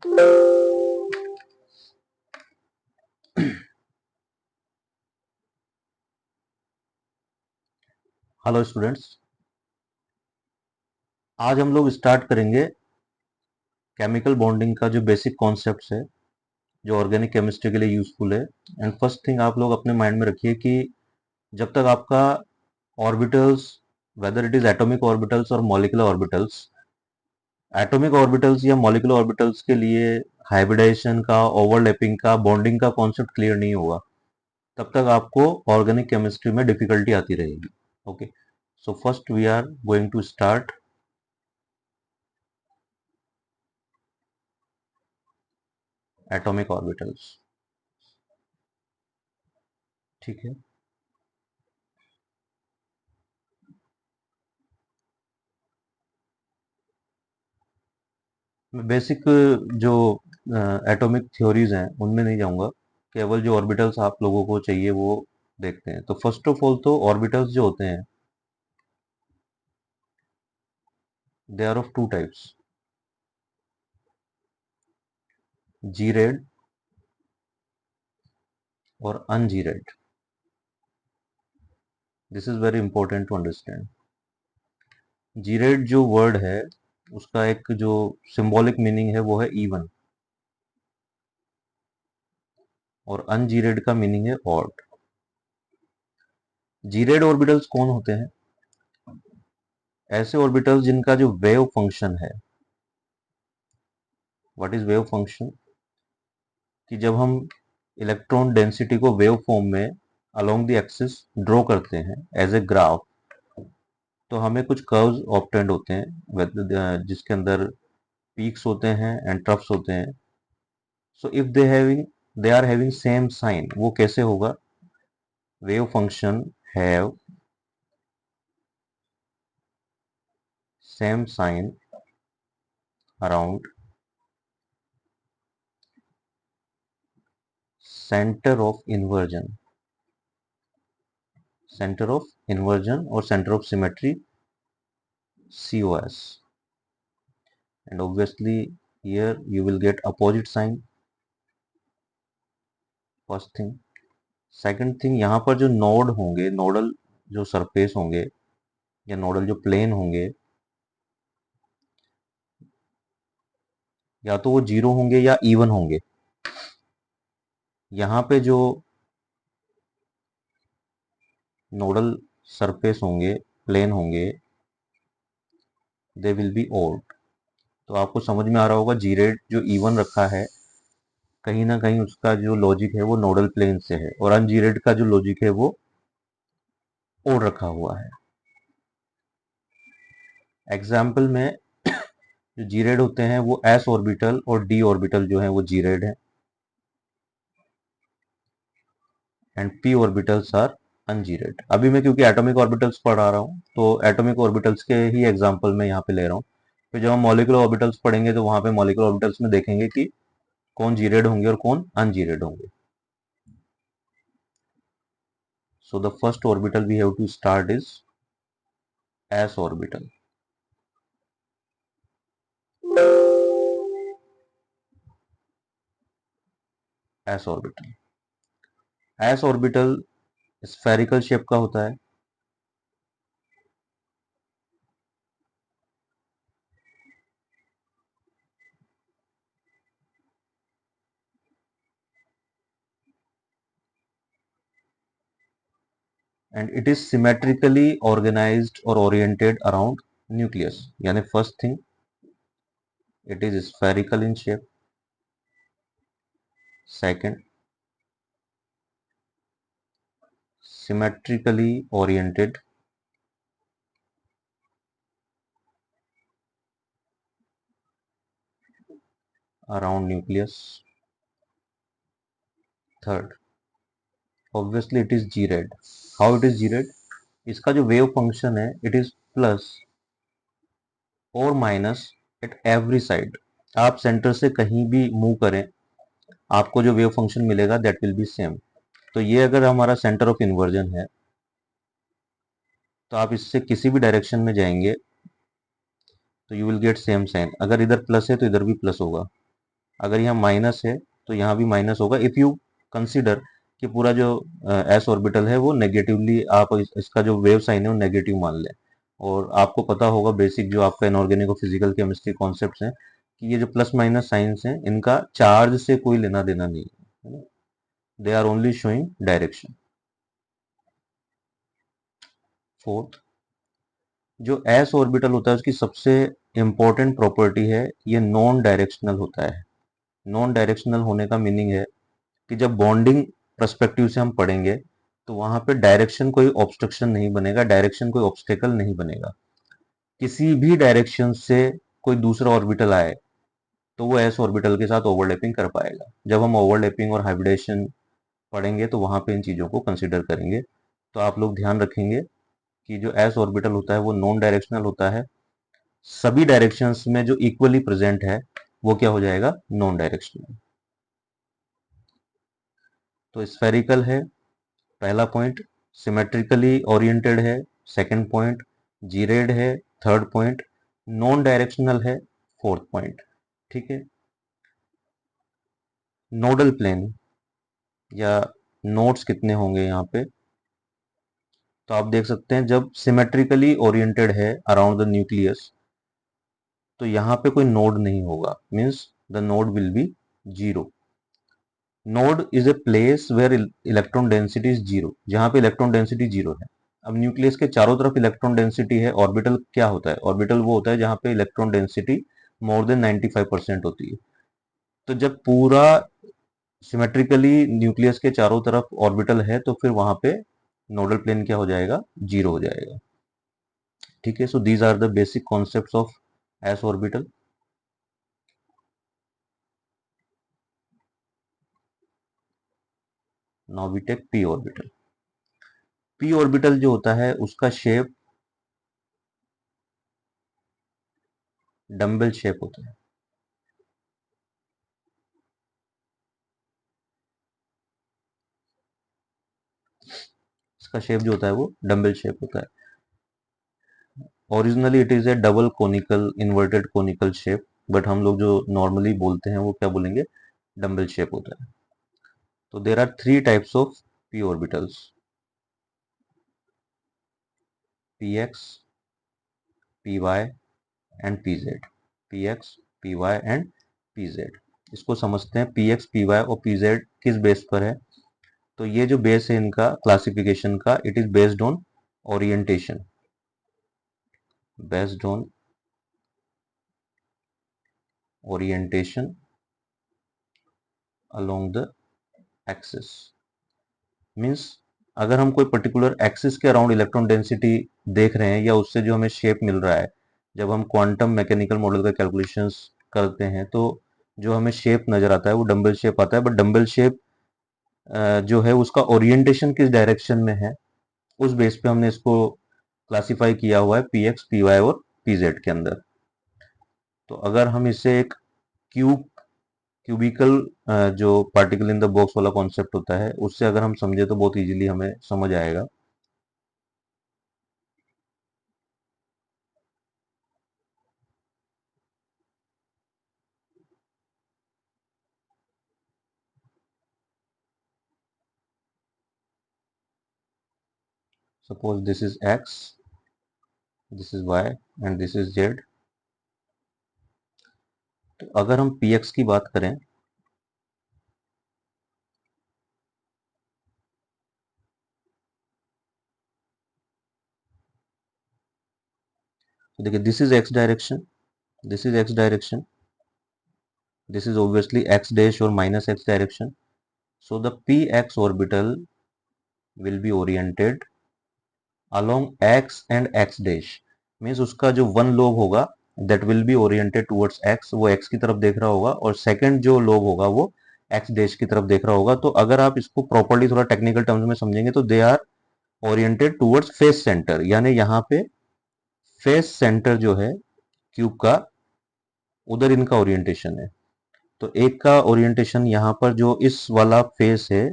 Hello students, आज हम लोग स्टार्ट करेंगे केमिकल बॉन्डिंग का जो बेसिक कॉन्सेप्ट्स है, जो ऑर्गेनिक केमिस्ट्री के लिए यूजफुल है। एंड फर्स्ट थिंग आप लोग अपने माइंड में रखिए कि जब तक आपका orbitals, whether it is atomic orbitals और मॉलिक्यूलर ऑर्बिटल्स, एटॉमिक ऑर्बिटल्स या मॉलिक्यूलर ऑर्बिटल्स के लिए हाइब्रिडाइजेशन का, ओवरलैपिंग का, बॉन्डिंग का कॉन्सेप्ट क्लियर नहीं होगा, तब तक आपको ऑर्गेनिक केमिस्ट्री में डिफिकल्टी आती रहेगी। Okay, so first we are going to start atomic orbitals. ठीक है, मैं बेसिक जो एटॉमिक थ्योरीज हैं उनमें नहीं जाऊंगा, केवल जो ऑर्बिटल्स आप लोगों को चाहिए वो देखते हैं। तो फर्स्ट ऑफ ऑल तो ऑर्बिटल्स जो होते हैं, they are of two types, gerade और ungerade. This is very important to understand. Gerade जो वर्ड है, उसका एक जो सिंबॉलिक मीनिंग है वो है इवन, और अन जी रेड का मीनिंग है ऑड। जी रेड ऑर्बिटल्स कौन होते हैं? ऐसे ऑर्बिटल्स जिनका जो वेव फंक्शन है, व्हाट इज वेव फंक्शन, कि जब हम इलेक्ट्रॉन डेंसिटी को वेव फॉर्म में अलोंग द एक्सिस ड्रॉ करते हैं एज ए ग्राफ, तो हमें कुछ कर्व्स ऑब्टेंड होते हैं जिसके अंदर पीक्स होते हैं एंड ट्रफ्स होते हैं। So if they are having same sign, वो कैसे होगा? Wave function have same sign around centre of inversion, centre of inversion और centre of symmetry, COS, and obviously here you will get opposite sign, first thing। Second thing, यहाँ पर जो node होंगे, nodal जो surface होंगे या nodal जो plane होंगे, या तो वो जीरो होंगे या इवन होंगे। यहाँ पे जो नोडल सरफेस होंगे, प्लेन होंगे, दे विल बी ओड। तो आपको समझ में आ रहा होगा, जी रेड जो इवन रखा है, कहीं ना कहीं उसका जो लॉजिक है वो नोडल प्लेन से है, और अन जी रेड का जो लॉजिक है वो ओड रखा हुआ है। एग्जाम्पल में जो जी रेड होते हैं वो एस ऑर्बिटल और डी ऑर्बिटल जो है वो जी रेड है, and p orbitals are ungerade. अभी मैं क्योंकि एटॉमिक ऑर्बिटल्स पढ़ा रहा हूँ, तो एटॉमिक ऑर्बिटल्स के ही एग्जांपल मैं यहाँ पे ले रहा हूँ। फिर जब हम मॉलिक्यूलर ऑर्बिटल्स पढ़ेंगे तो वहां पे मॉलिक्यूलर ऑर्बिटल्स में देखेंगे कि कौन जीरेड होंगे और कौन अनजीरेड होंगे। So the first orbital we have to start is s orbital. S orbital, s orbital spherical shape का होता है, and it is symmetrically organised और ओरिएंटेड अराउंड न्यूक्लियस। यानी first thing, it is spherical in shape. Second, symmetrically oriented around nucleus. Third, obviously it is G-red. How it is G-red? इसका जो wave function है, it is plus और minus at every side. आप centre से कहीं भी move करें, आपको जो वेव फंक्शन मिलेगा दैट विल बी सेम। तो ये अगर हमारा सेंटर ऑफ इन्वर्जन है, तो आप इससे किसी भी डायरेक्शन में जाएंगे तो you will get same sign. अगर इधर प्लस है तो इधर भी प्लस होगा, अगर यहाँ माइनस है तो यहाँ भी माइनस होगा इफ यू कंसिडर कि पूरा जो एस ऑर्बिटल है वो नेगेटिवली, आप इसका जो वेव साइन है वो नेगेटिव मान लें। और आपको पता होगा बेसिक जो आपका इनऑर्गेनिक और फिजिकल केमिस्ट्री कॉन्सेप्ट्स हैं कि ये जो प्लस माइनस साइंस हैं इनका चार्ज से कोई लेना देना नहीं है, they are only showing direction. Fourth, जो एस ऑर्बिटल होता है उसकी सबसे इंपॉर्टेंट प्रॉपर्टी है ये नॉन डायरेक्शनल होता है। नॉन डायरेक्शनल होने का मीनिंग है कि जब बॉन्डिंग पर्सपेक्टिव से हम पढ़ेंगे तो वहां पे डायरेक्शन कोई ऑब्स्ट्रक्शन नहीं बनेगा, डायरेक्शन कोई ऑब्स्टेकल नहीं बनेगा। किसी भी डायरेक्शन से कोई दूसरा ऑर्बिटल आए तो वो एस ऑर्बिटल के साथ ओवरलैपिंग कर पाएगा। जब हम ओवरलैपिंग और हाइब्रिडेशन पढ़ेंगे तो वहां पे इन चीजों को कंसिडर करेंगे। तो आप लोग ध्यान रखेंगे कि जो एस ऑर्बिटल होता है वो नॉन डायरेक्शनल होता है। सभी डायरेक्शंस में जो इक्वली प्रेजेंट है वो क्या हो जाएगा, नॉन डायरेक्शनल। तो स्फेरिकल है पहला पॉइंट, सिमेट्रिकली ओरिएंटेड है सेकंड पॉइंट, जीरेड है थर्ड पॉइंट, नॉन डायरेक्शनल है फोर्थ पॉइंट। ठीक है। नोडल प्लेन या नोड्स कितने होंगे यहाँ पे, तो आप देख सकते हैं जब सिमेट्रिकली ओरिएंटेड है अराउंड द न्यूक्लियस तो यहाँ पे कोई नोड नहीं होगा, means the node will be zero. Node is a place where electron density is zero, जहां पे इलेक्ट्रॉन डेंसिटी जीरो है। अब न्यूक्लियस के चारों तरफ इलेक्ट्रॉन डेंसिटी है। ऑर्बिटल क्या होता है, ऑर्बिटल वो होता है जहां पे इलेक्ट्रॉन डेंसिटी मोर देन 95% होती है। तो जब पूरा सिमेट्रिकली न्यूक्लियस के चारों तरफ ऑर्बिटल है तो फिर वहां पे नोडल प्लेन क्या हो जाएगा, जीरो हो जाएगा। ठीक है। So these are the basic concepts of s orbital. Now we take p orbital. P orbital जो होता है उसका शेप डम्बल शेप होता है। इसका शेप जो होता है वो डम्बल शेप होता है। Originally it is A double conical inverted conical shape, but हम लोग जो नॉर्मली बोलते हैं वो क्या बोलेंगे, डम्बल शेप होता है। तो there are three types of p orbitals, p x, p y and p z. P x, p y and p z. इसको समझते हैं पी एक्स, पी वाई और पी जेड किस बेस पर है। तो ये जो बेस है इनका क्लासिफिकेशन का, it is based on orientation, based on orientation along the axis. Means अगर हम कोई पर्टिकुलर एक्सिस के अराउंड इलेक्ट्रॉन डेंसिटी देख रहे हैं या उससे जो हमें शेप मिल रहा है, जब हम क्वांटम मैकेनिकल मॉडल का कैलकुलेशंस करते हैं तो जो हमें शेप नजर आता है वो डम्बल शेप आता है। बट डम्बल शेप जो है उसका ओरिएंटेशन किस डायरेक्शन में है उस बेस पे हमने इसको क्लासिफाई किया हुआ है पी एक्स, पी वाई और पी जेड के अंदर। तो अगर हम इसे एक क्यूब क्यूबिकल जो पार्टिकल इन द बॉक्स वाला कॉन्सेप्ट होता है उससे अगर हम समझे तो बहुत इजीली हमें समझ आएगा। Suppose this is x, this is y and this is z. तो अगर हम पी एक्स की बात करें तो देखिए this is x direction, this is x direction, this is obviously x dash और minus x direction. So the p x orbital will be oriented along x and x dash. Means उसका जो one lobe होगा that will be oriented towards x, वो x की तरफ देख रहा होगा, और सेकंड जो लोब होगा वो एक्स डैश की तरफ देख रहा होगा। तो अगर आप इसको प्रॉपर्ली थोड़ा टेक्निकल टर्म्स में समझेंगे तो they are oriented towards face centre, यानी यहाँ पे फेस सेंटर जो है क्यूब का उधर इनका ओरिएंटेशन है। तो एक का ओरिएंटेशन यहाँ पर जो इस वाला फेस है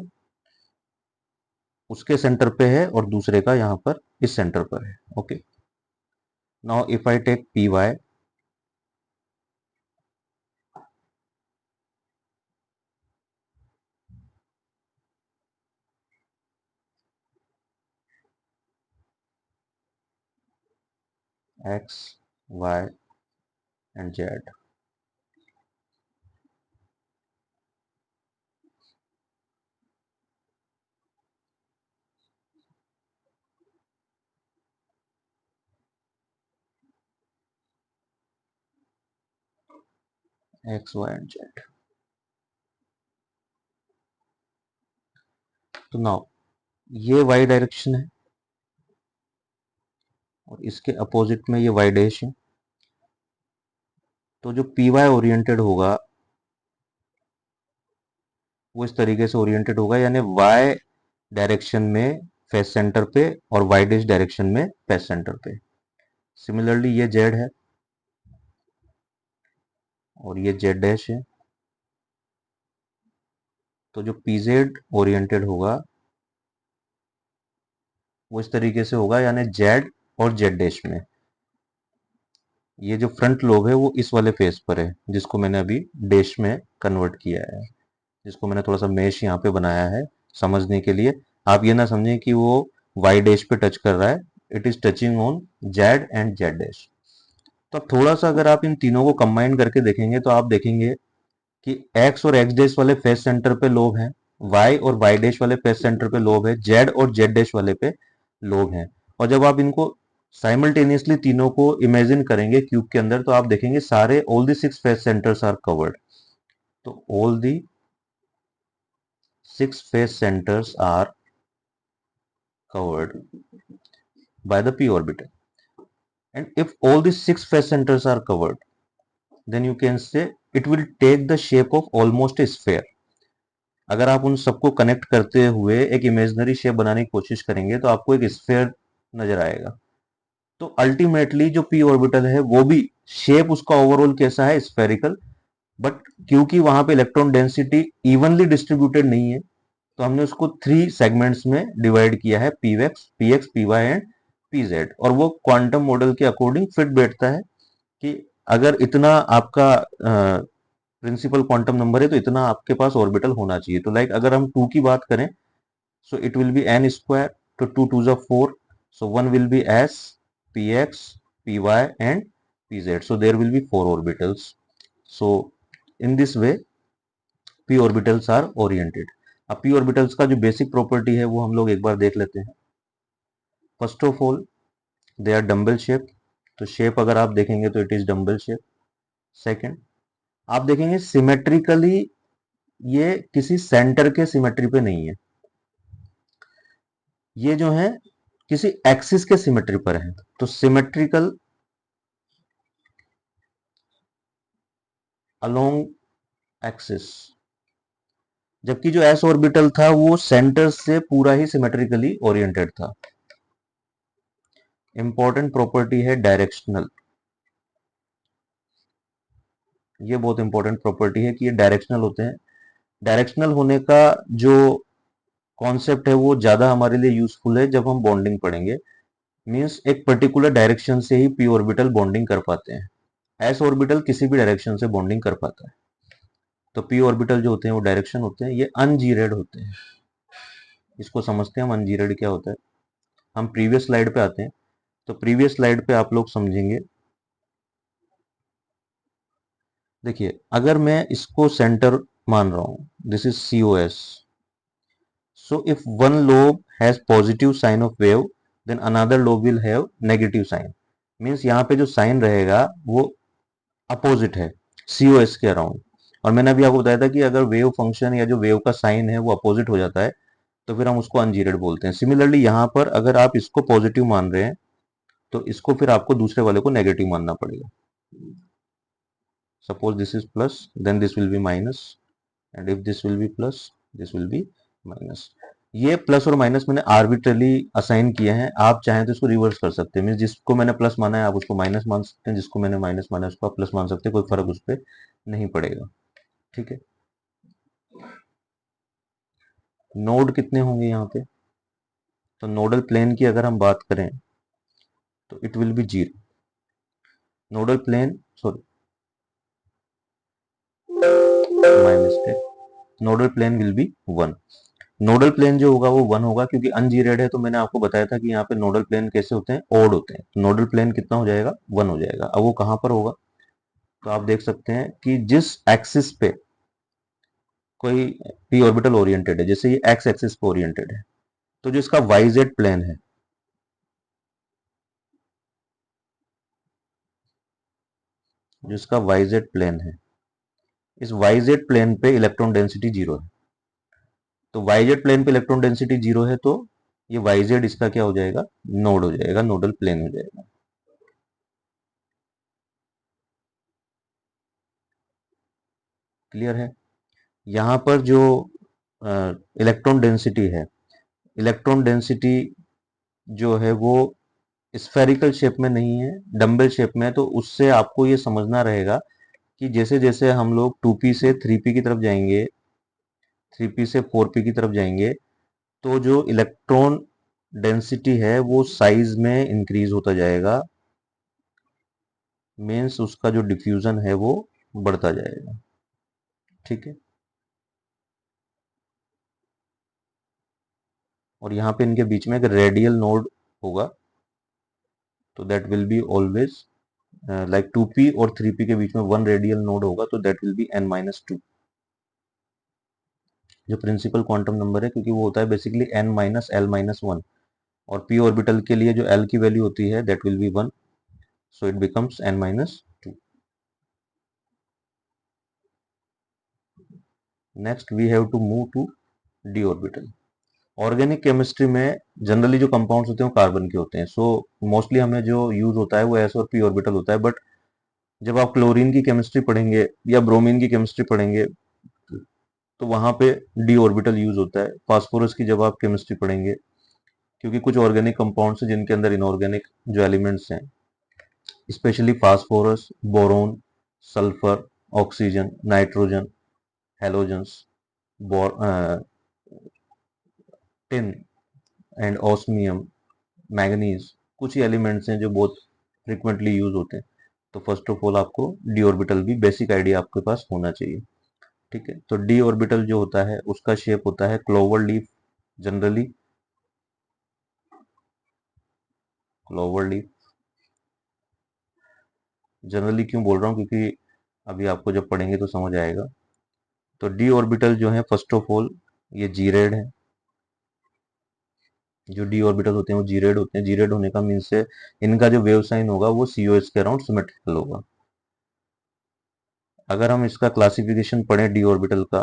उसके सेंटर पे है और दूसरे का यहाँ पर इस सेंटर पर है। Okay. Now if I take p y, x y and z. X y and z. तो नाउ ये वाई डायरेक्शन है और इसके अपोजिट में ये वाई डैश है। तो जो पी वाई ओरिएंटेड होगा वो इस तरीके से ओरिएंटेड होगा, यानी वाई डायरेक्शन में फेस सेंटर पे और वाई डैश डायरेक्शन में फेस सेंटर पे। सिमिलरली ये जेड है और ये जेड डैश है। तो जो पी जेड ओरिएंटेड होगा वो इस तरीके से होगा, यानी जेड और जेड डैश में। ये जो फ्रंट लोब है वो इस वाले फेस पर है, जिसको मैंने अभी डैश में कन्वर्ट किया है, जिसको मैंने थोड़ा सा मेश यहाँ पे बनाया है समझने के लिए। आप ये ना समझें कि वो वाई डैश पे टच कर रहा है, it is touching on Z and Z dash. तो अब थोड़ा सा अगर आप इन तीनों को कंबाइन करके देखेंगे तो आप देखेंगे कि एक्स और एक्स डैश वाले फेस सेंटर पे लोब है, वाई और वाई डैश वाले फेस सेंटर पे लोब है, जेड और जेड डैश वाले पे लोब है। और जब आप इनको साइमल्टेनियसली तीनों को इमेजिन करेंगे क्यूब के अंदर तो आप देखेंगे सारे all the six face centres are covered. तो all the six face centers are covered by the p orbital. And if all these six face centers are covered, then you can say it will take the shape of almost a sphere. अगर आप उन सबको connect करते हुए एक imaginary shape बनाने की कोशिश करेंगे तो आपको एक स्फेयर नजर आएगा। तो अल्टीमेटली जो पी ऑर्बिटल है वो भी शेप उसका ओवरऑल कैसा है, स्फेरिकल। बट क्योंकि वहां पे इलेक्ट्रॉन डेंसिटी इवनली डिस्ट्रीब्यूटेड नहीं है तो हमने उसको थ्री सेगमेंट्स में डिवाइड किया है, पीवेक्स, पीएक्स, पीवाई एंड पीजेड। और वो क्वांटम मॉडल के अकॉर्डिंग फिट बैठता है कि अगर इतना आपका प्रिंसिपल क्वांटम नंबर है तो इतना आपके पास ऑर्बिटल होना चाहिए। तो लाइक अगर हम टू की बात करें so it will be n square, तो 2 2s are 4, so one will be s, px, py and pz, so there will be four orbitals. So in this way p orbitals are oriented. अब p orbitals का जो basic property है वो हम लोग एक बार देख लेते हैं। First of all they are dumbbell shape, तो शेप अगर आप देखेंगे तो it is dumbbell shape. Second, आप देखेंगे सिमेट्रिकली ये किसी सेंटर के सिमेट्री पे नहीं है, ये जो है किसी एक्सिस के सिमेट्री पर है, तो सिमेट्रिकल अलोंग एक्सिस। जबकि जो एस ऑर्बिटल था वो सेंटर से पूरा ही सिमेट्रिकली ओरिएंटेड था। इंपॉर्टेंट प्रॉपर्टी है डायरेक्शनल, ये बहुत इंपॉर्टेंट प्रॉपर्टी है कि ये डायरेक्शनल होते हैं। डायरेक्शनल होने का जो कॉन्सेप्ट है वो ज्यादा हमारे लिए यूजफुल है जब हम बॉन्डिंग पढ़ेंगे। मींस एक पर्टिकुलर डायरेक्शन से ही पी ऑर्बिटल बॉन्डिंग कर पाते हैं, एस ऑर्बिटल किसी भी डायरेक्शन से बॉन्डिंग कर पाता है। तो पी ऑर्बिटल जो होते हैं वो डायरेक्शन होते हैं, ये अनजीरेड होते हैं। इसको समझते हैं हम अनजीरेड क्या होता है। हम प्रीवियस स्लाइड पे आते हैं, तो प्रीवियस स्लाइड पे आप लोग समझेंगे। देखिए अगर मैं इसको सेंटर मान रहा हूं, this is C O S, so if one lobe has positive sign of wave then another lobe will have negative sign. Means यहाँ पे जो साइन रहेगा वो अपोजिट है सी ओ एस के अराउंड। और मैंने अभी आपको बताया था कि अगर वेव फंक्शन या जो वेव का साइन है वो अपोजिट हो जाता है तो फिर हम उसको अनजीरेड बोलते हैं। सिमिलरली यहाँ पर अगर आप इसको पॉजिटिव मान रहे हैं तो इसको फिर आपको दूसरे वाले को नेगेटिव मानना पड़ेगा। Suppose this is plus, then this will be minus, and if this will be plus, this will be minus. ये प्लस और माइनस मैंने आर्बिट्रली असाइन किए हैं, आप चाहें तो इसको रिवर्स कर सकते हैं। मीन जिसको मैंने प्लस माना है आप उसको माइनस मान सकते हैं, जिसको मैंने माइनस माना है उसको आप प्लस मान सकते हैं, कोई फर्क उस पर नहीं पड़ेगा। ठीक है। नोड कितने होंगे यहाँ पे, तो नोडल प्लेन की अगर हम बात करें तो it will be zero. Nodal plane, sorry my mistake, nodal plane will be one. Nodal plane जो होगा वो 1 होगा, क्योंकि अनजीरेड है, तो मैंने आपको बताया था कि यहाँ पे नोडल प्लेन कैसे होते हैं, ओड होते हैं। नोडल प्लेन कितना हो जाएगा, 1 हो जाएगा। अब वो कहाँ पर होगा, तो आप देख सकते हैं कि जिस एक्सिस पे कोई पी ऑर्बिटल ओरिएंटेड है, जैसे ये एक्स एक्सिस पे ओरिएंटेड है, तो जो इसका वाई जेड प्लेन है, जो इसका वाई जेड प्लेन है, इस वाई जेड प्लेन पे इलेक्ट्रॉन डेंसिटी 0 है। तो वाई जेड प्लेन पे इलेक्ट्रॉन डेंसिटी 0 है, तो ये वाई जेड इसका क्या हो जाएगा, नोड हो जाएगा, नोडल प्लेन हो जाएगा। क्लियर है। यहाँ पर जो इलेक्ट्रॉन डेंसिटी है, इलेक्ट्रॉन डेंसिटी जो है वो स्फेरिकल शेप में नहीं है, डम्बल शेप में है। तो उससे आपको ये समझना रहेगा कि जैसे जैसे हम लोग 2p से 3p की तरफ जाएंगे, 3p से 4p की तरफ जाएंगे, तो जो इलेक्ट्रॉन डेंसिटी है वो साइज में इंक्रीज होता जाएगा, मीन्स उसका जो डिफ्यूजन है वो बढ़ता जाएगा। ठीक है। और यहाँ पे इनके बीच में एक रेडियल नोड होगा, तो that will be always like 2p और 3p के बीच में 1 रेडियल नोड होगा, तो दैट विल बी n-2, जो प्रिंसिपल क्वांटम नंबर है, क्योंकि वो होता है बेसिकली n-l-1। और p ऑर्बिटल के लिए जो l की वैल्यू होती है that will be 1, so it becomes n-2। Next we have to move to d orbital. Organic chemistry में जनरली जो कंपाउंड्स होते हैं वो कार्बन के होते हैं, सो मोस्टली हमें जो यूज होता है वो s और p ऑर्बिटल होता है। बट जब आप क्लोरीन की केमिस्ट्री पढ़ेंगे या ब्रोमीन की केमिस्ट्री पढ़ेंगे, तो वहां पे डी ऑर्बिटल यूज होता है। फास्फोरस की जब आप केमिस्ट्री पढ़ेंगे, क्योंकि कुछ ऑर्गेनिक कंपाउंड्स हैं जिनके अंदर इनऑर्गेनिक जो एलिमेंट्स हैं, specially phosphorus, boron, sulphur, oxygen, nitrogen, halogens, tin and osmium, manganese, कुछ ही एलिमेंट्स हैं जो बहुत फ्रिक्वेंटली यूज होते हैं। तो फर्स्ट ऑफ ऑल आपको डी ऑर्बिटल भी बेसिक आइडिया आपके पास होना चाहिए। ठीक है। तो डी ऑर्बिटल जो होता है उसका शेप होता है clover leaf, generally clover leaf. Generally क्यों बोल रहा हूँ, क्योंकि अभी आपको जब पढ़ेंगे तो समझ आएगा। तो डी ऑर्बिटल जो है फर्स्ट ऑफ ऑल ये जी रेड है। जो डी ऑर्बिटल होते हैं वो जी रेड होते हैं। जी रेड होने का मीन्स है इनका जो वेव साइन होगा वो COH के अराउंड सिमेट्रिकल होगा। अगर हम इसका क्लासिफिकेशन पढ़ें डी ऑर्बिटल का,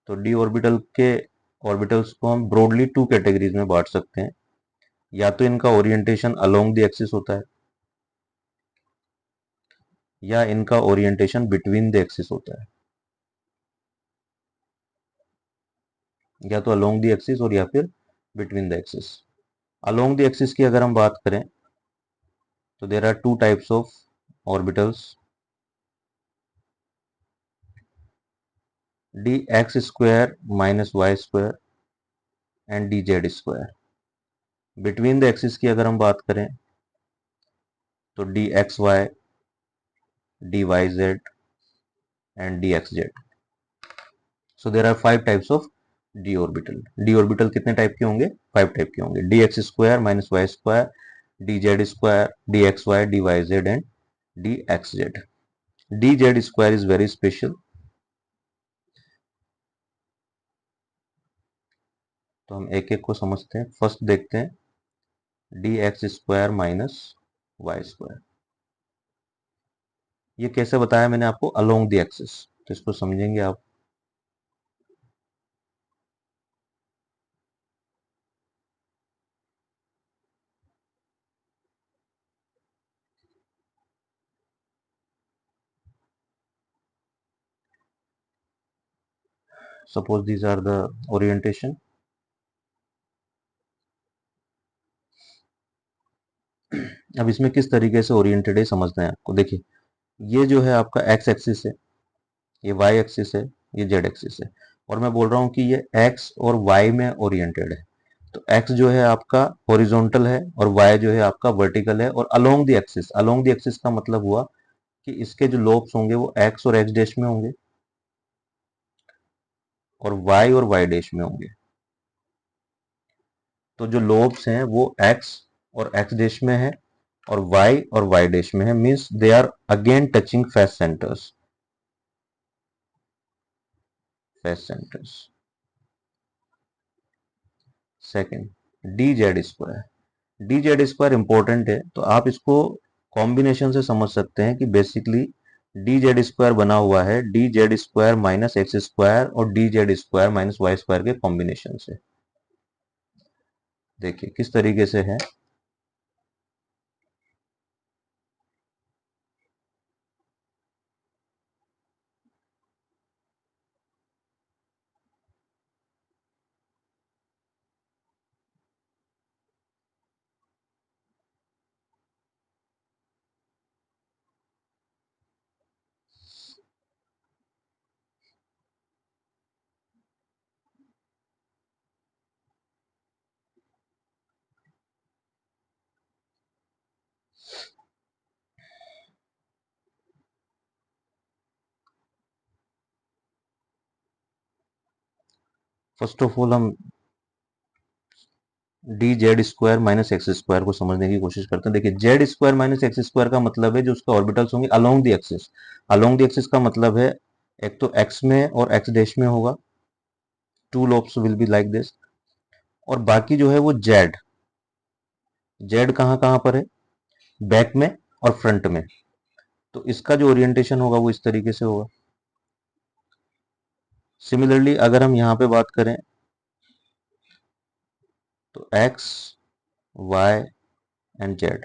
तो डी ऑर्बिटल के ऑर्बिटल्स को हम ब्रॉडली 2 कैटेगरीज में बांट सकते हैं। या तो इनका ओरिएंटेशन अलोंग द एक्सिस होता है, या इनका ओरिएंटेशन बिटवीन द एक्सिस होता है। या तो अलोंग द एक्सिस और या फिर between the axis. Along the axis की अगर हम बात करें, तो there are 2 types of orbitals, d x square minus y square and d z square. Between the axis की अगर हम बात करें, तो d x y, d y z and d x z. So there are 5 types of d orbital. D orbital कितने type के होंगे, 5 type के होंगे। D x square minus y square, d z square, d x y, d y z and d x z. D z square is very special. तो हम एक एक को समझते हैं। फर्स्ट देखते हैं d x square minus y square. ये कैसे बताया मैंने आपको, अलोंग द एक्सिस, तो इसको समझेंगे आप। Suppose these are the orientation. अब इसमें किस तरीके से ओरिएंटेड है समझना है आपको। देखिए, ये जो है आपका एक्स एक्सिस है, ये वाई एक्सिस है, ये जेड एक्सिस है, और मैं बोल रहा हूँ कि ये एक्स और वाई में ओरिएंटेड है। तो एक्स जो है आपका हॉरिजॉन्टल है और वाई जो है आपका वर्टिकल है, और along the axis. Along the axis का मतलब हुआ कि इसके जो लोब्स होंगे वो एक्स और एक्स डैश में होंगे। और वाई और वाई डैश में होंगे। तो जो लोब्स हैं वो एक्स और एक्स डैश में है और वाई और वाई डैश में है, means they are again touching face centres. Face centres. Second, d z square. D z square important है, तो आप इसको कॉम्बिनेशन से समझ सकते हैं कि बेसिकली डी जेड स्क्वायर बना हुआ है d z square minus x square और d z square minus y square के कॉम्बिनेशन से। देखिए किस तरीके से है। फर्स्ट ऑफ ऑल हम d z square minus x square को समझने की कोशिश करते हैं। देखिए z square minus x square का मतलब है जो उसका ऑर्बिटल्स होंगे along the axis. Along the axis का मतलब है एक तो एक्स में और एक्स डैश में होगा, two lobes will be like this. और बाकी जो है वो जेड, जेड कहाँ कहाँ पर है, बैक में और फ्रंट में। तो इसका जो ओरिएंटेशन होगा वो इस तरीके से होगा। सिमिलरली अगर हम यहाँ पे बात करें तो एक्स वाई एंड जेड,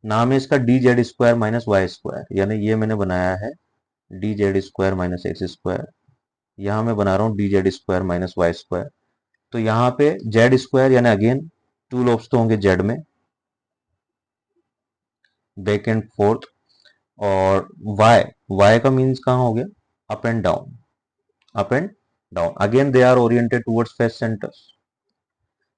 नाम है इसका d z square minus y square, यानी ये मैंने बनाया है d z square minus x square, यहाँ मैं बना रहा हूँ d z square minus y square. तो यहाँ पे जेड स्क्वायर यानी अगेन टू लोब्स तो होंगे जेड में, बैक एंड फोर्थ। और वाई, वाई का मीन्स कहाँ हो गया, up and down. Up and down again they are oriented towards face centres.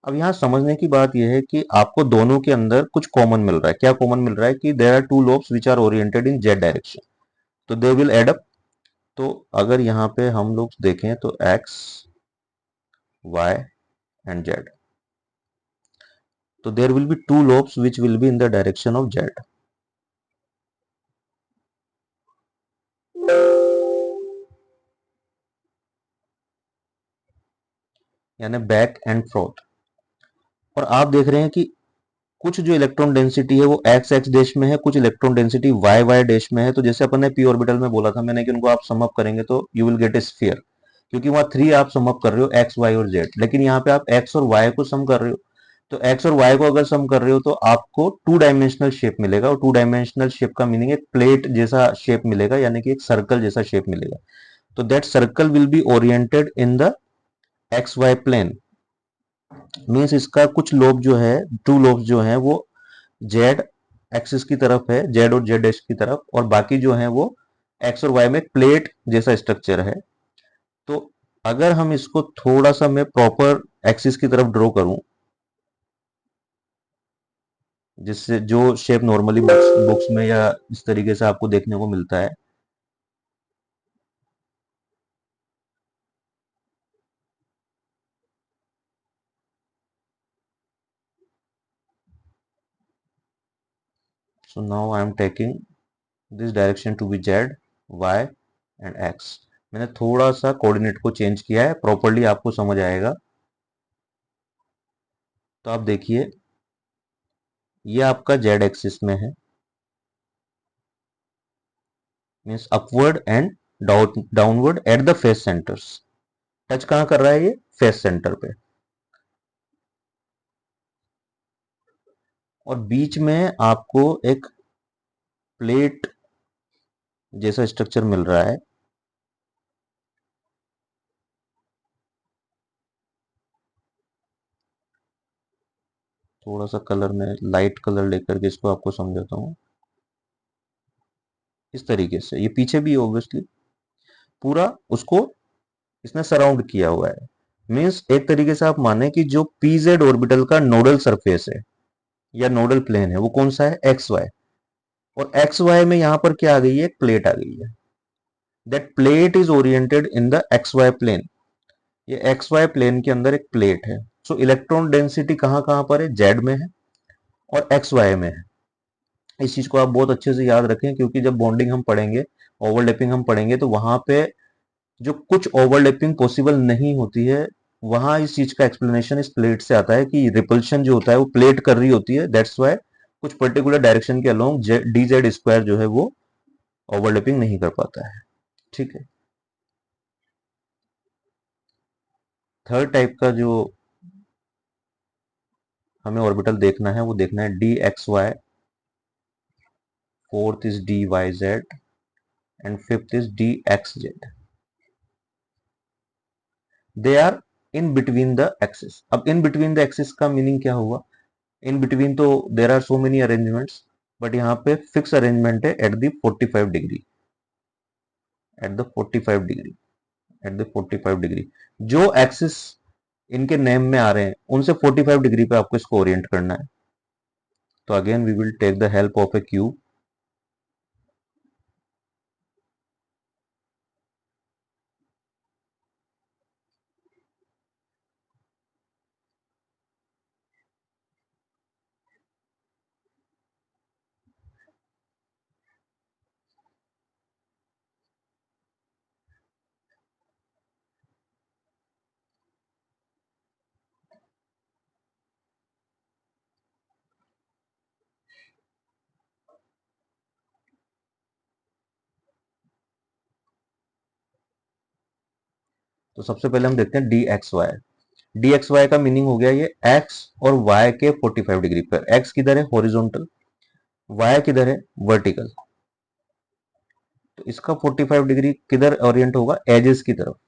अब यहाँ समझने की बात यह है कि आपको दोनों के अंदर कुछ कॉमन मिल रहा है। क्या कॉमन मिल रहा है कि there are two lobes which are oriented in z direction, तो दे विल एड अप। तो अगर यहाँ पे हम लोग देखें तो एक्स वाई एंड जेड, तो there will be two lobes which will be in the direction of z, यानी बैक एंड फोर्थ। और आप देख रहे हैं कि कुछ जो इलेक्ट्रॉन डेंसिटी है वो एक्स एक्स डैश में है, कुछ electron density y y dash में है। तो जैसे अपन ने पी ऑर्बिटल में बोला था मैंने कि उनको आप सम अप करेंगे तो you will gate A sphere, क्योंकि वहां थ्री आप सम अप कर रहे हो एक्स वाई और जेड, लेकिन यहाँ पे आप एक्स और वाई को सम कर रहे हो। तो एक्स और वाई को अगर सम कर रहे हो तो आपको टू डायमेंशनल शेप मिलेगा, और टू डायमेंशनल शेप का मीनिंग एक प्लेट जैसा शेप मिलेगा, यानी कि एक सर्कल जैसा शेप मिलेगा। तो that circle will be oriented in the x y plane. Means इसका कुछ लोब जो है, टू लोब जो है वो जेड एक्सिस की तरफ है, जेड और जेड एक्स की तरफ, और बाकी जो है वो एक्स और वाई में प्लेट जैसा स्ट्रक्चर है। तो अगर हम इसको थोड़ा सा मैं प्रॉपर एक्सिस की तरफ ड्रॉ करूं, जिससे जो शेप नॉर्मली बुक्स बुक्स में या इस तरीके से आपको देखने को मिलता है। So now I am taking this direction to be z y and x. मैंने थोड़ा सा कोऑर्डिनेट को चेंज किया है, प्रॉपरली आपको समझ आएगा। तो आप देखिए ये आपका जेड एक्सिस में है, means upward and downward at the face centres. Touch कहाँ कर रहा है ये, फेस सेंटर पे। और बीच में आपको एक प्लेट जैसा स्ट्रक्चर मिल रहा है। थोड़ा सा कलर में लाइट कलर लेकर के इसको आपको समझाता हूँ। इस तरीके से ये पीछे भी ऑब्वियसली पूरा उसको इसने सराउंड किया हुआ है। मीन्स एक तरीके से आप माने कि जो पीजेड ऑर्बिटल का नोडल सरफेस है या नोडल प्लेन है वो कौन सा है, एक्स वाई। और एक्स वाई में यहां पर क्या आ गई है, एक प्लेट आ गई है। That plate is oriented in the x y plane. ये एक्स वाई प्लेन के अंदर एक प्लेट है। सो इलेक्ट्रॉन डेंसिटी कहाँ कहाँ पर है, जेड में है और एक्स वाई में है। इस चीज को आप बहुत अच्छे से याद रखें, क्योंकि जब बॉन्डिंग हम पढ़ेंगे, ओवरलैपिंग हम पढ़ेंगे, तो वहां पे जो कुछ ओवरलैपिंग पॉसिबल नहीं होती है, वहां इस चीज का एक्सप्लेनेशन इस प्लेट से आता है कि रिपल्शन जो होता है वो प्लेट कर रही होती है, दैट्स वाई कुछ पर्टिकुलर डायरेक्शन के अलोंग डी जेड स्क्वायर जो है वो ओवरलैपिंग नहीं कर पाता है। ठीक है। थर्ड टाइप का जो हमें ऑर्बिटल देखना है वो देखना है d x y, fourth is d y z and fifth is d x z. They are in between the axis. अब इन बिटवीन द एक्सिस का मीनिंग क्या हुआ, इन बिटवीन तो there are so many arrangements, but यहाँ पे fix arrangement है at the 45 degree, at the 45 degree, at the 45 degree. जो axis इनके नेम में आ रहे हैं उनसे 45 डिग्री पे आपको इसको ओरिएंट करना है। तो again we will take the help of a cube. तो सबसे पहले हम देखते हैं d x y. D x y का मीनिंग हो गया ये एक्स और वाई के 45 डिग्री पर। एक्स किधर है, हॉरिजॉन्टल, वाई किधर है, वर्टिकल। तो इसका 45 डिग्री किधर ओरिएंट होगा, एजेस की तरफ,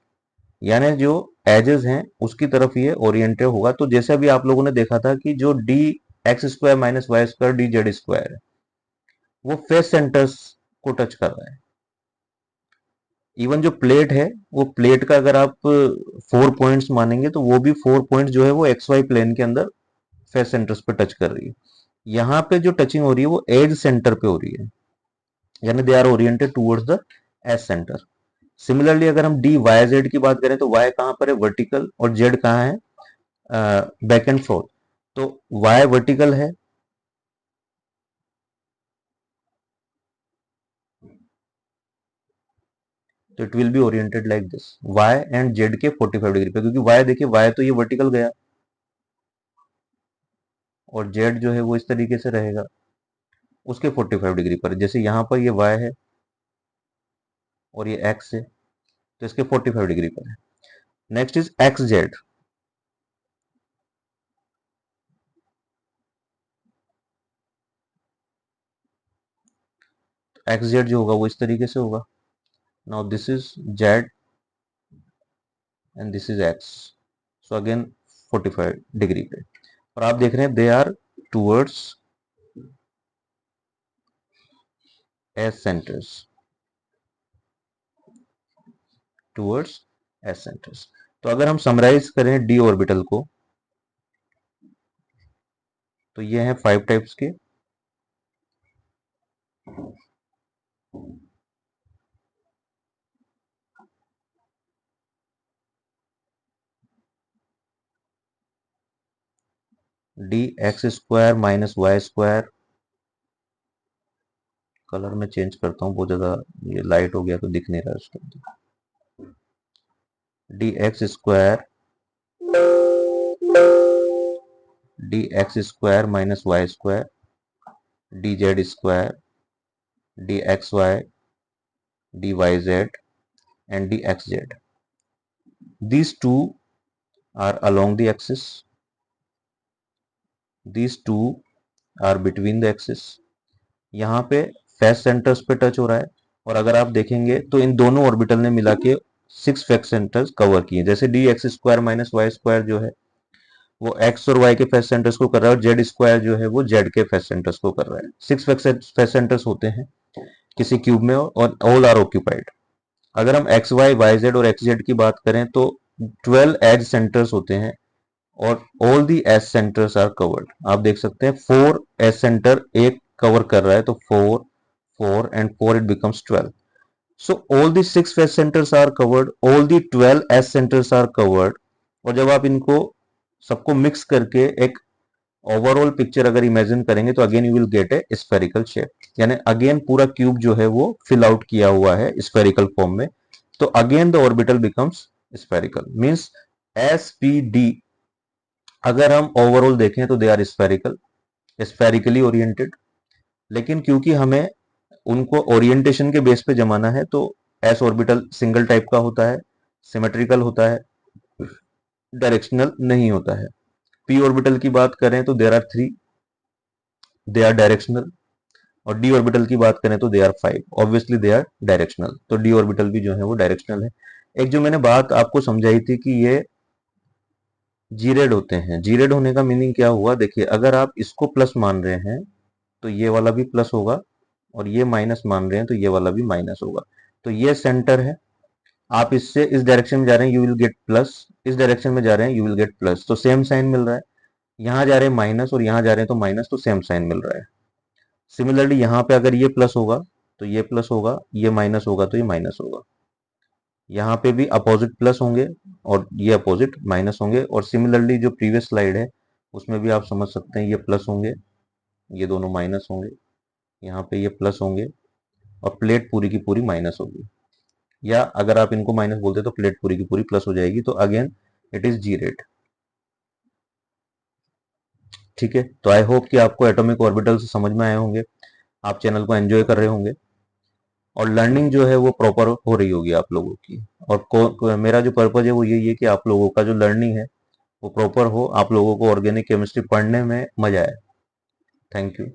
यानी जो एजेस हैं उसकी तरफ ये ओरिएंटेड होगा। तो जैसे अभी आप लोगों ने देखा था कि जो d x square minus y square d z square है वो फेस सेंटर्स को टच कर रहा है। इवन जो प्लेट है, वो प्लेट का अगर आप 4 पॉइंट्स मानेंगे तो वो भी 4 पॉइंट जो है वो एक्स वाई प्लेन के अंदर फेस सेंटर्स पे टच कर रही है। यहाँ पे जो टचिंग हो रही है वो एज सेंटर पे हो रही है, यानी they are oriented towards the edge centre. Similarly अगर हम डी वाई जेड की बात करें तो वाई कहाँ पर है, वर्टिकल, और जेड कहाँ है, बैक एंड फोर्थ। तो वाई वर्टिकल है, तो it will be oriented like this, y and z के 45 डिग्री पे, क्योंकि वाई देखिए, वाई तो ये वर्टिकल गया और जेड जो है वो इस तरीके से रहेगा उसके 45 डिग्री पर। जैसे यहाँ पर ये वाई है और ये एक्स है, तो इसके 45 डिग्री पर है। Next is x z. X z जो होगा वो इस तरीके से होगा। Now this is z and this is x, so again 45 degree पे। और आप देख रहे हैं they are towards edge centres, towards edge centres. तो अगर हम समराइज करें डी ऑर्बिटल को, तो ये हैं 5 टाइप्स के। D x square minus y square, colour में चेंज करता हूँ, बहुत ज्यादा ये लाइट हो गया तो दिख नहीं रहा है उसके अंदर। D x square, d x square minus y square, d z square, d x y, d y z and dxz. These two are along the axis. These two are between the axis. यहाँ पे face centres पे touch हो रहा है, और अगर आप देखेंगे तो इन दोनों ऑर्बिटल ने मिला के 6 फेस सेंटर्स कवर किए। जैसे d x square minus y square जो है वो एक्स और वाई के फेस सेंटर्स को कर रहा है, और जेड स्क्वायर जो है वो जेड के फेस सेंटर्स को कर रहा है। 6 फेस सेंटर्स होते हैं किसी क्यूब में, और ऑल आर ऑक्यूपाइड। अगर हम एक्स वाई वाई जेड और एक्स जेड की बात करें तो 12 एज सेंटर्स होते हैं, और all the edge centres are covered. आप देख सकते हैं 4 एज सेंटर एक कवर कर रहा है, तो 4 4 and 4 it becomes 12। So all the 6 phase centers are covered, all the 12 S centers are covered. और जब आप इनको सबको मिक्स करके एक ओवरऑल पिक्चर अगर इमेजिन करेंगे तो again you will gate A spherical shape, यानी अगेन पूरा क्यूब जो है वो फिल आउट किया हुआ है स्फेरिकल फॉर्म में। तो again the orbital becomes spherical, means s p d अगर हम ओवरऑल देखें तो they are spherical, spherically oriented. लेकिन क्योंकि हमें उनको ओरिएंटेशन के बेस पे जमाना है तो एस ऑर्बिटल सिंगल टाइप का होता है, सिमेट्रिकल होता है, डायरेक्शनल नहीं होता है। पी ऑर्बिटल की बात करें तो there are 3, they are directional. और डी ऑर्बिटल की बात करें तो they are 5, obviously they are directional. तो डी ऑर्बिटल भी जो है वो डायरेक्शनल है। एक जो मैंने बात आपको समझाई थी कि ये जीरेड होते हैं, जीरेड होने का मीनिंग क्या हुआ, देखिए अगर आप इसको प्लस मान रहे हैं तो ये वाला भी प्लस होगा, और ये माइनस मान रहे हैं तो ये वाला भी माइनस होगा। तो ये सेंटर है, आप इससे इस डायरेक्शन में जा रहे हैं यू विल गेट प्लस, इस डायरेक्शन में जा रहे हैं यू विल गेट प्लस, तो सेम साइन मिल रहा है। यहाँ जा रहे हैं माइनस और यहाँ जा रहे हैं तो माइनस, तो सेम साइन मिल रहा है। सिमिलरली यहाँ पे अगर ये प्लस होगा तो ये प्लस होगा, ये माइनस होगा तो ये माइनस होगा। यहाँ पे भी अपोजिट प्लस होंगे और ये अपोजिट माइनस होंगे। और सिमिलरली जो प्रीवियस स्लाइड है उसमें भी आप समझ सकते हैं, ये प्लस होंगे, ये दोनों माइनस होंगे, यहाँ पे ये प्लस होंगे और प्लेट पूरी की पूरी माइनस होगी। या अगर आप इनको माइनस बोलते तो प्लेट पूरी की पूरी प्लस हो जाएगी। तो again it is degenerate. ठीक है, तो आई होप कि आपको एटॉमिक ऑर्बिटल से समझ में आए होंगे, आप चैनल को एंजॉय कर रहे होंगे और लर्निंग जो है वो प्रॉपर हो रही होगी आप लोगों की। और मेरा जो पर्पज है वो यही है कि आप लोगों का जो लर्निंग है वो प्रॉपर हो, आप लोगों को ऑर्गेनिक केमिस्ट्री पढ़ने में मजा आए। Thank you.